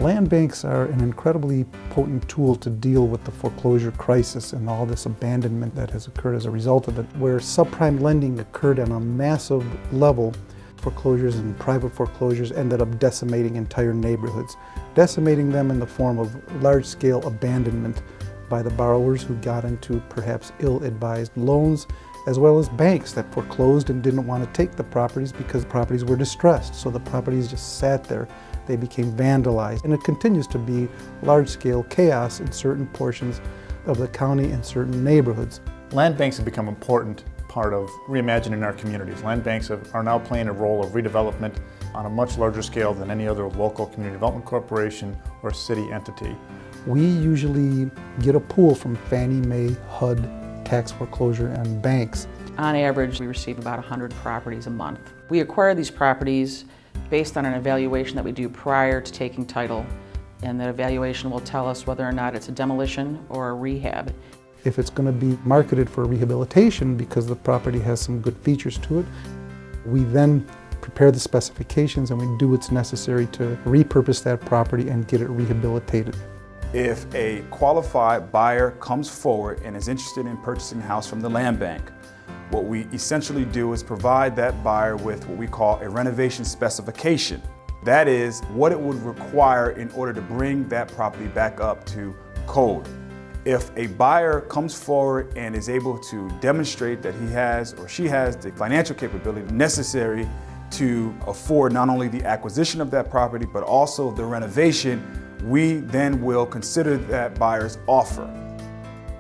Land banks are an incredibly potent tool to deal with the foreclosure crisis and all this abandonment that has occurred as a result of it. Where subprime lending occurred on a massive level, foreclosures and private foreclosures ended up decimating entire neighborhoods, decimating them in the form of large-scale abandonment by the borrowers who got into perhaps ill-advised loans, as well as banks that foreclosed and didn't want to take the properties because properties were distressed. So the properties just sat there. They became vandalized. And it continues to be large-scale chaos in certain portions of the county and certain neighborhoods. Land banks have become an important part of reimagining our communities. Land banks are now playing a role of redevelopment on a much larger scale than any other local community development corporation or city entity. We usually get a pool from Fannie Mae, HUD, tax foreclosure, and banks. On average, we receive about 100 properties a month. We acquire these properties based on an evaluation that we do prior to taking title, and that evaluation will tell us whether or not it's a demolition or a rehab. If it's going to be marketed for rehabilitation because the property has some good features to it, we then prepare the specifications and we do what's necessary to repurpose that property and get it rehabilitated. If a qualified buyer comes forward and is interested in purchasing a house from the land bank, what we essentially do is provide that buyer with what we call a renovation specification. That is what it would require in order to bring that property back up to code. If a buyer comes forward and is able to demonstrate that he has or she has the financial capability necessary to afford not only the acquisition of that property, but also the renovation, we then will consider that buyer's offer.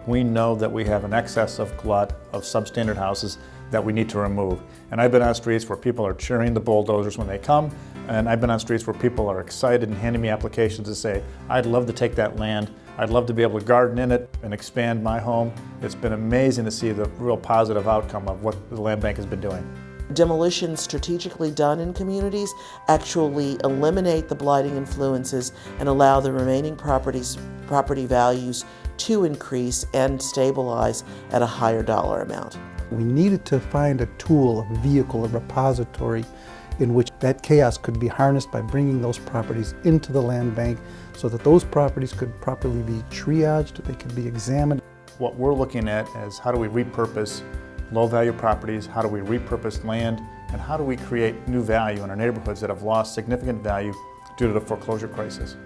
We know that we have an excess of glut of substandard houses that we need to remove. And I've been on streets where people are cheering the bulldozers when they come, and I've been on streets where people are excited and handing me applications to say, I'd love to take that land, I'd love to be able to garden in it and expand my home. It's been amazing to see the real positive outcome of what the land bank has been doing. Demolitions strategically done in communities actually eliminate the blighting influences and allow the remaining property values to increase and stabilize at a higher dollar amount. We needed to find a tool, a vehicle, a repository in which that chaos could be harnessed by bringing those properties into the land bank so that those properties could properly be triaged, they could be examined. What we're looking at is how do we repurpose low-value properties, how do we repurpose land, and how do we create new value in our neighborhoods that have lost significant value due to the foreclosure crisis.